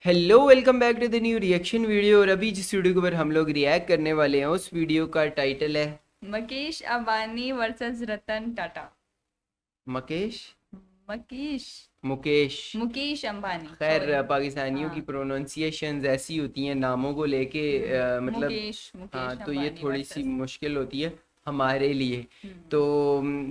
Hello welcome back to the new reaction video. और अभी जिस वीडियो के ऊपर हम लोग रिएक्ट करने वाले हैं उस वीडियो का टाइटल है मुकेश अंबानी वर्सेस रतन टाटा। मकेश मुकेश मुकेश। मुकेश अंबानी, खैर सॉरी। पाकिस्तानियों की हाँ, प्रोनाउंसिएशंस ऐसी होती हैं नामों को लेके मतलब। मुकेश हाँ, मुकेश तो ये अंबानी थोड़ी सी वर्सेस। मुश्किल होती है हमारे लिए। तो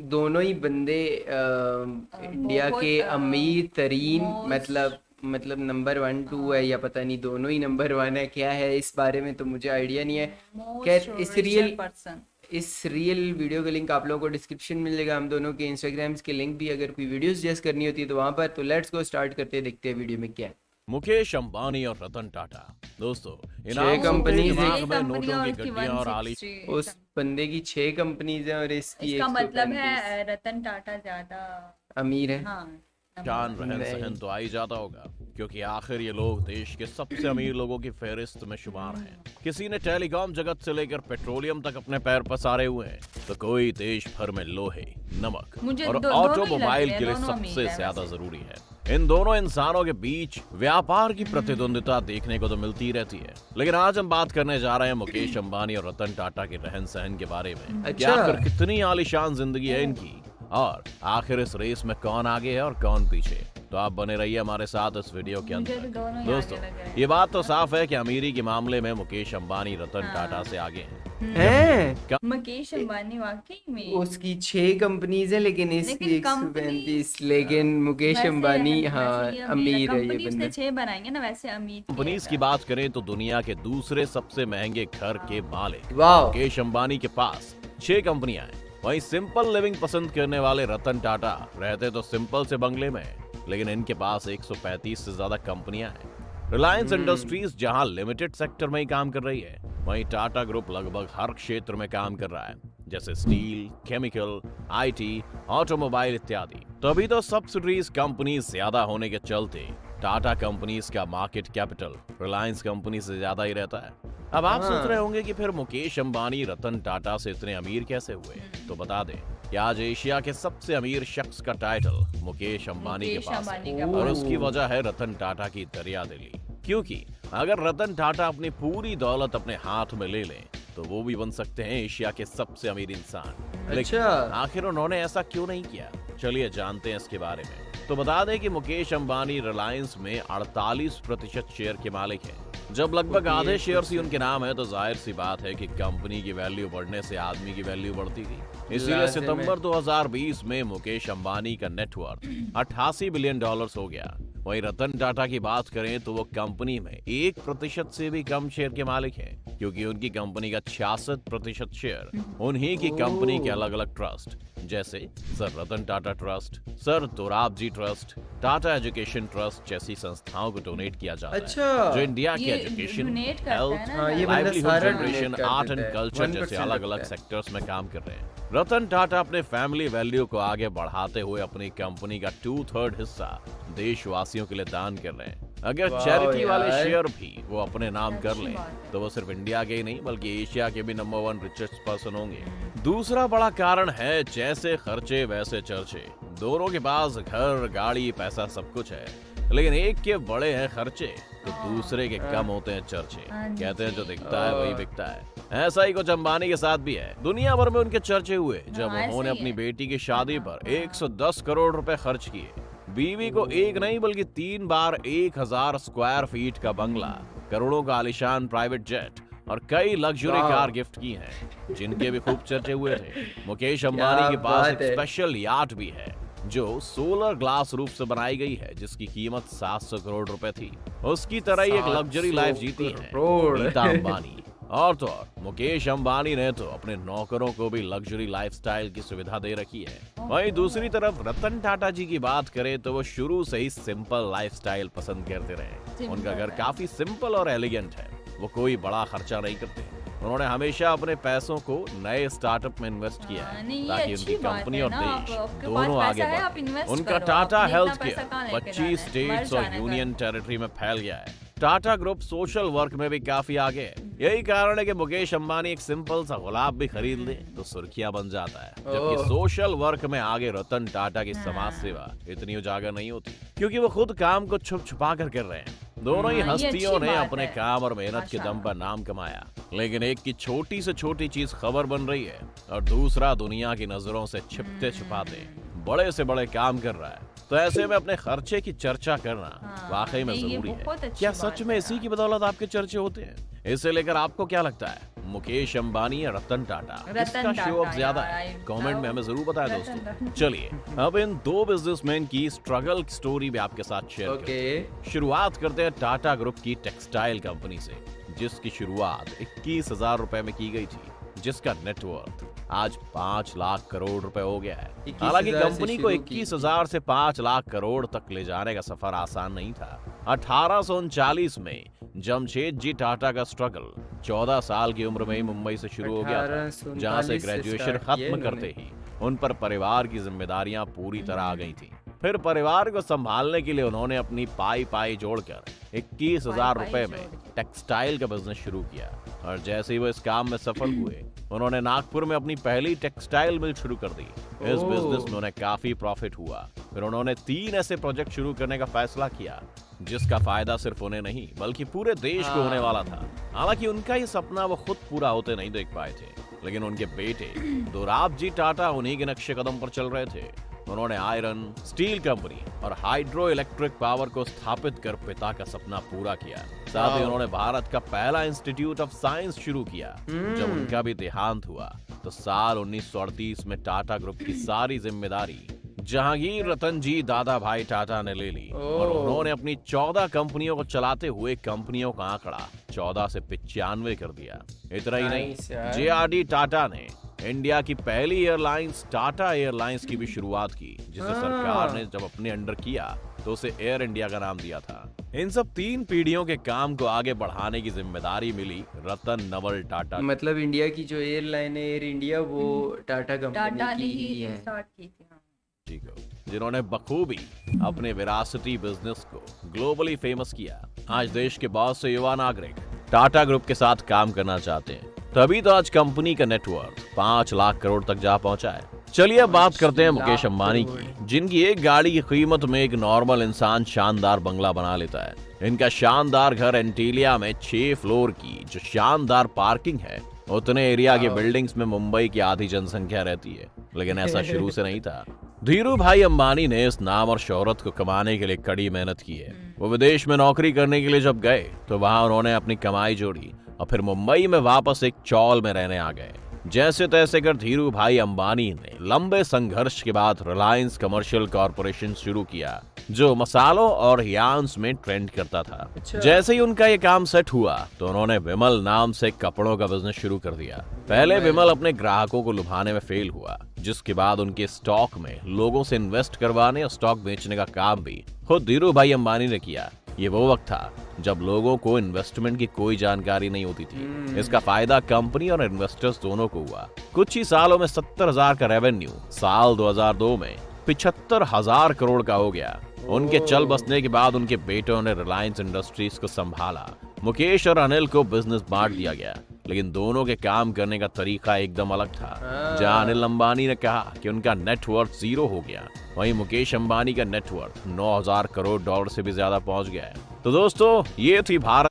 दोनों ही बंदे इंडिया के बहुत अमीर तरीन मोस्ट मतलब नंबर वन टू है या पता नहीं दोनों ही नंबर वन है, क्या है इस बारे में तो मुझे आइडिया नहीं है। मोस्ट खैर रिचर पर्सन। इस रियल वीडियो का लिंक आप लोगों को डिस्क्रिप्शन में मिलेगा, हम दोनों के इंस्टाग्राम्स के लिंक भी, अगर कोई वीडियो सजेस्ट करनी होती है तो वहाँ पर। तो लेट्स गो स्टार्ट करते हैं, देखते हैं वीडियो में क्या है। मुकेश अंबानी और रतन टाटा। दोस्तों, छह नाम सुनते ही कंपनीज दिमाग एक में कंपनी नोटों और की उसकी गड्डियां और आली। 160। उस बंदे की 6 कंपनीज हैं और इसकी इसका मतलब 135 है रतन टाटा ज्यादा। अमीर है। हाँ, जान नंबर रहन नहीं। सहन तो आ ही जाता होगा, क्योंकि आखिर ये लोग देश के सबसे अमीर लोगों की फहरिस्त में शुमार हैं। किसी ने टेलीकॉम जगत से लेकर पेट्रोलियम तक अपने पैर पसारे हुए हैं, तो कोई देश भर में लोहे, नमक मुझे और दोनों ही लग ऑटोमोबाइल रहे हैं, के लिए दोनों अमीर सबसे हैं ज्यादा वैसे। जरूरी है। इन दोनों इंसानों के बीच व्यापार की प्रतिद्वंदिता देखने को तो मिलती ही रहती है, लेकिन आज हम बात करने जा रहे हैं मुकेश अंबानी और रतन टाटा के रहन सहन के बारे में। कि अच्छा। आखिर कितनी आलीशान जिंदगी है इनकी, और आखिर इस रेस में कौन आगे है और कौन पीछे। तो आप बने रहिए हमारे साथ इस वीडियो के मुझे अंदर। तो दोनों ही दोस्तों, आगे लग रहे हैं। ये बात तो साफ है कि अमीरी के मामले में मुकेश अंबानी रतन टाटा से आगे हैं। हैं मुकेश अंबानी वाकई में। उसकी 6 कंपनीज है लेकिन इसकी लेकिन 135, लेकिन मुकेश वैसे अंबानी वैसे हाँ ये अमीर है ये कंपनी उसने बंदा। 6 बनाई है ना, वैसे अमीर की कंपनीज है। की बात करें तो दुनिया के दूसरे सबसे महंगे घर के मालिक वाह। मुकेश अंबानी के पास 6 कंपनियां हैं। वहीं सिंपल लिविंग पसंद करने वाले रतन टाटा रहते तो सिंपल से बंगले में, लेकिन इनके पास 135 से ज्यादा कंपनियां हैं। रिलायंस इंडस्ट्रीज जहां लिमिटेड सेक्टर में ही काम कर रही है, वहीं टाटा ग्रुप लगभग हर क्षेत्र में काम कर रहा है, जैसे स्टील, केमिकल, आईटी, ऑटोमोबाइल इत्यादि। तभी तो सब्सिडीज कंपनी ज्यादा होने के चलते टाटा कंपनीज का मार्केट कैपिटल रिलायंस कंपनी से ज्यादा ही रहता है। अब आप सोच रहे होंगे कि फिर मुकेश अंबानी रतन टाटा से इतने अमीर कैसे हुए, तो बता दें कि आज एशिया के सबसे अमीर शख्स का टाइटल मुकेश अंबानी के मुकेश पास अंबानी है, का और पास। उसकी वजह है रतन टाटा की दरियादिली। क्योंकि अगर रतन टाटा अपनी पूरी दौलत अपने हाथ में ले लें तो वो भी बन सकते हैं एशिया के सबसे अमीर इंसान। लेकिन अच्छा। आखिर उन्होंने ऐसा क्यों नहीं किया, चलिए जानते हैं इसके बारे में। तो बता दें कि मुकेश अंबानी रिलायंस में 48% शेयर के मालिक हैं। जब लगभग आधे शेयर ही उनके नाम है, तो जाहिर सी बात है कि कंपनी की वैल्यू बढ़ने से आदमी की वैल्यू बढ़ती गई। इसीलिए लाजिम है। सितंबर 2020 में मुकेश अंबानी का नेटवर्थ 88 बिलियन डॉलर्स हो गया। वहीं रतन टाटा की बात करें तो वो कंपनी में 1% से भी कम शेयर के मालिक हैं, क्योंकि उनकी कंपनी का 66% शेयर उन्हीं की कंपनी के अलग अलग ट्रस्ट, जैसे sir Ratan Tata trust, sir Dorabji trust, Tata education trust जैसी संस्थाओं को डोनेट किया जाता अच्छा। है, जो इंडिया की ये एजुकेशन, donate करता है हेल्थ, ना हाँ, ये बंदा लाइवलीहुड सारा जनरेशन, donate कर आर्ट देता एंड है। कल्चर जैसे 1% अलग अलग रखता है। सेक्टर्स में काम कर रहे हैं। रतन टाटा अपने फैमिली वैल्यू को आगे बढ़ाते हुए अपनी कंपनी का 2/3 हिस्सा देशवासियों के लिए दान कर रहे हैं। अगर वाह चैरिटी वाले यार। शेयर भी वो अपने नाम कर अच्छी लें, बात है। तो वो सिर्फ इंडिया के ही नहीं बल्कि एशिया के भी नंबर 1 रिचेस्ट पर्सन होंगे। दूसरा बड़ा कारण है जैसे खर्चे वैसे चर्चे। दोनों के पास घर, गाड़ी, पैसा सब कुछ है, लेकिन एक के बड़े हैं खर्चे तो दूसरे के कम होते हैं चर्चे। कहते हैं जो दिखता है वही बिकता है। ऐसा ही कुछ अंबानी के साथ भी है। दुनिया भर में उनके चर्चे हुए जब हाँ, ऐसे उन्होंने ही अपनी है। बेटी की शादी पर 110 करोड़ रुपए खर्च किए। बीवी को एक नहीं बल्कि 3 बार 1000 स्क्वायर फीट का बंगला, करोड़ों का आलिशान प्राइवेट जेट और कई लग्जरी वाह। कार गिफ्ट की हैं, जिनके भी खूब चर्चे हुए थे। मुकेश अंबानी के पास बात एक है। स्पेशल याट भी है जो सोलर ग्लास रूफ से बनाई गई है, जिसकी कीमत 700 करोड़ रुपए थी। उसकी तरह ही एक लग्जरी 700 लाइफ जीती है करोड़। नीता अंबानी। और तो और मुकेश अंबानी ने तो अपने नौकरों को भी लग्जरी लाइफस्टाइल की सुविधा दे रखी है। वहीं दूसरी तरफ रतन टाटा जी की बात करें तो वो शुरू से ही सिंपल लाइफस्टाइल पसंद करते रहे। उनका घर काफी सिंपल और एलिगेंट है। वो कोई बड़ा खर्चा नहीं करते। उन्होंने हमेशा अपने पैसों को नए स्टार्टअप में इन्वेस्ट किया है, नहीं, ये ताकि अच्छी उनकी बात कंपनी है और ना। देश आपके दोनों पास आगे पैसा है, आप बढ़े। invest उनका करो, टाटा आपने हेल्थ इतना पैसा कहाँ केयर लेके 25 जाना है? स्टेट्स मर और जाना है यूनियन टेरिटरी में फैल गया है। टाटा ग्रुप सोशल वर्क में भी काफी आगे है। यही कारण है कि मुकेश अंबानी एक सिंपल सा गुलाब भी खरीद ले तो सुर्खियां बन जाता है, जबकि ओह। सोशल वर्क में आगे रतन टाटा की समाज सेवा इतनी उजागर नहीं होती, क्योंकि वो खुद काम को छुप छुपा कर रहे हैं। दोनों ही हाँ, ये हस्तियों अच्छी ने बात अपने है। काम और मेहनत के दम पर नाम कमाया, लेकिन एक की छोटी से छोटी चीज खबर बन रही है और दूसरा दुनिया की नजरों से छिपते छिपाते बड़े से बड़े काम कर रहा है। तो ऐसे में अपने खर्चे की चर्चा करना हाँ, वाकई में नहीं, ये जरूरी है। बहुत अच्छी क्या बात सच में है इसी यार। की बदौलत आपके चर्चे होते हैं? इसे लेकर आपको क्या लगता है, मुकेश अंबानी या रतन टाटा, रतन किसका शो टाटा ऑफ ज्यादा यार, है? I कमेंट में love हमें जरूर बताएं रतन दोस्तों। टाटा। चलिए अब इन दो बिजनेसमैन की स्ट्रगल स्टोरी भी आपके साथ शेयर करते हैं। ओके। शुरुआत करते हैं टाटा ग्रुप की टेक्सटाइल कंपनी से, जिसकी शुरुआत 21,000 रुपए में की गई थी, जिसका नेटवर्थ आज 5 लाख करोड़ रुपए हो गया है। 21,000 हालांकि से कंपनी को शुरू की। 21,000 से 5 लाख करोड़ तक ले जाने का सफर आसान नहीं था। 1839 में जमशेदजी टाटा का स्ट्रगल 14 साल की उम्र में ही मुंबई से शुरू हो गया था, 1839 जहां से से ग्रेजुएशन start किया खत्म करते इन्होंने। ही उन पर परिवार की जिम्मेदारियां पूरी तरह आ गई थी। फिर परिवार को संभालने के लिए उन्होंने अपनी पाई पाई जोड़कर 21,000 पाई रुपए जोड़ में के। टेक्सटाइल का बिजनेस शुरू किया और जैसे ही वो इस काम में सफल हुए, उन्होंने नागपुर में अपनी पहली टेक्सटाइल मिल शुरू कर दी। इस ओह। बिजनेस में उन्हें काफी प्रॉफिट हुआ। फिर उन्होंने 3 ऐसे प्रोजेक्ट शुरू करने का फैसला किया जिसका फायदा सिर्फ उन्हें नहीं बल्कि पूरे देश को होने वाला था। हालांकि उनका ये सपना वो खुद पूरा होते नहीं देख पाए थे, लेकिन उनके बेटे दोराब जी टाटा उन्हीं के नक्शे कदम पर चल रहे थे। उन्होंने आयरन, स्टील कंपनी और हाइड्रो इलेक्ट्रिक पावर को स्थापित कर पिता का सपना पूरा किया। साथ ही उन्होंने भारत का पहला इंस्टीट्यूट ऑफ साइंस शुरू किया। जब उनका भी देहांत हुआ तो साल 1938 में टाटा ग्रुप की सारी जिम्मेदारी जहांगीर रतन जी दादा भाई टाटा ने ले ली और ओह। उन्होंने अपनी 14 कंपनियों को चलाते हुए कंपनियों का आंकड़ा 14 से 95 कर दिया। इतना ही नहीं, Nice यार। जेआरडी टाटा ने इंडिया की पहली एयरलाइंस टाटा एयरलाइंस की भी शुरुआत की, जिसे सरकार ने जब अपने अंडर किया तो उसे एयर इंडिया का नाम दिया था। इन सब 3 पीढ़ियों के काम को आगे बढ़ाने की जिम्मेदारी मिली रतन नवल टाटा को। मतलब इंडिया की जो एयरलाइन है एयर इंडिया, वो टाटा टाटा कंपनी ने की ही ही है। स्टार्ट की थी। हाँ। ठीक है, जिन्होंने बखूबी अपने विरासती बिजनेस को ग्लोबली फेमस किया। आज देश के बहुत से युवा नागरिक टाटा ग्रुप के साथ काम करना चाहते हैं, तभी तो आज कंपनी का नेटवर्थ 5 लाख करोड़ तक जा पहुंचा है। चलिए अब बात करते हैं मुकेश अंबानी की, जिनकी एक गाड़ी की कीमत में एक नॉर्मल इंसान शानदार बंगला बना लेता है। इनका शानदार घर एंटीलिया में 6 फ्लोर की जो शानदार पार्किंग है, उतने एरिया की बिल्डिंग्स में मुंबई की आधी जनसंख्या रहती है। लेकिन ऐसा शुरू से नहीं था। धीरू भाई अंबानी ने इस नाम और शोहरत को कमाने के लिए कड़ी मेहनत की है। वो विदेश में नौकरी करने के लिए जब गए तो वहां उन्होंने अपनी कमाई जोड़ी और फिर मुंबई में वापस एक चौल में रहने आ गए। जैसे तैसे कर धीरू भाई अंबानी ने लंबे संघर्ष के बाद रिलायंस कमर्शियल कॉरपोरेशन शुरू किया, जो मसालों और यार्न्स में ट्रेंड करता था। जैसे ही उनका ये काम सेट हुआ तो उन्होंने विमल नाम से कपड़ों का बिजनेस शुरू कर दिया। पहले विमल अपने ग्राहकों को लुभाने में फेल हुआ, जिसके बाद उनके स्टॉक में लोगों से इन्वेस्ट करवाने और स्टॉक बेचने का काम भी खुद धीरू भाई अंबानी ने किया। ये वो वक्त था जब लोगों को इन्वेस्टमेंट की कोई जानकारी नहीं होती थी। इसका फायदा कंपनी और इन्वेस्टर्स दोनों को हुआ। कुछ ही सालों में 70,000 का रेवेन्यू साल 2002 में 75,000 करोड़ का हो गया। उनके चल बसने के बाद उनके बेटों ने रिलायंस इंडस्ट्रीज को संभाला। मुकेश और अनिल को बिजनेस बांट दिया गया, लेकिन दोनों के काम करने का तरीका एकदम अलग था। जहां अनिल अंबानी ने कहा कि उनका नेटवर्थ 0 हो गया, वहीं मुकेश अंबानी का नेटवर्थ 9,000 करोड़ डॉलर से भी ज्यादा पहुंच गया है। तो दोस्तों, ये थी भारत।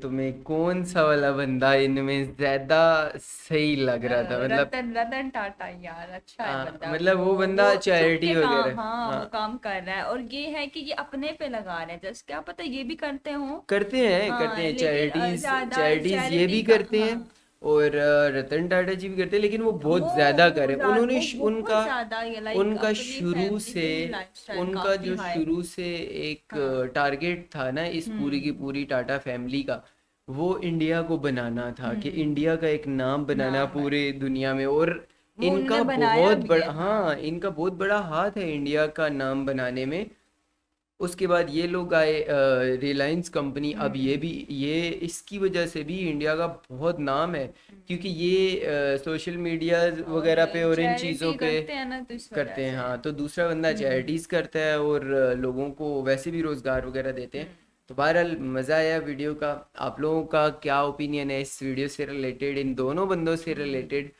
तुम्हें कौन सा वाला बंदा इनमें ज्यादा सही लग रहा था? मतलब रतन टाटा यार, अच्छा है हाँ, बंदा। मतलब वो बंदा चुप charity के काम, वगैरह। हाँ, हाँ। वो काम कर रहा है। और ये है कि ये अपने पे लगा रहे हैं, जैसे क्या पता ये भी करते हो। करते हैं हाँ, करते हैं लेकिन, चैरिटीज ज्यादा चैरिटीज ये भी charity का, करते हैं। हाँ। और रतन टाटा जी भी करते हैं, लेकिन वो बहुत ज्यादा करे। उन्होंने उनका शुरू से उनका जो शुरू से एक टारगेट था ना इस पूरी की पूरी टाटा फैमिली का, वो इंडिया को बनाना था कि इंडिया का एक नाम बनाना पूरे दुनिया में। और वो इनका उन्होंने बनाया बहुत भी बड़ा, है। हाँ, इनका बहुत बड़ा हाथ है इंडिया का नाम बनाने में। उसके बाद ये लोग आए रिलायंस कंपनी। अब ये इसकी वजह से भी इंडिया का बहुत नाम है, क्योंकि ये सोशल मीडिया वगैरह पे और इन चीज़ों पे करते हैं ना, तो इस करते वजह हैं। से। हाँ, तो दूसरा बंदा चैरिटीज करता है और लोगों को वैसे भी रोजगार वगैरह देते हैं। तो बहरहाल मज़ा आया वीडियो का। आप लोगों का क्या ओपिनियन है इस वीडियो से रिलेटेड, इन दोनों बंदों से रिलेटेड?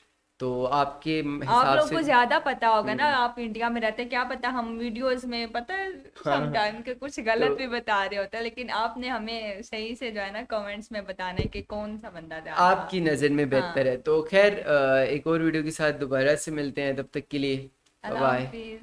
तो आपके आप हिसाब लोग से को ज्यादा पता होगा ना, आप इंडिया में रहते हैं, क्या पता हम वीडियोस में पता है समटाइम के कुछ गलत तो भी बता रहे होते हैं, लेकिन आपने हमें सही से जो है ना कमेंट्स में बताना है कि कौन सा बंदा ज्यादा। आपकी नज़र में बेहतर है। तो खैर एक और वीडियो के साथ दोबारा से मिलते हैं, तब तक के लिए बाय अल्लाह बाय। हाफिज।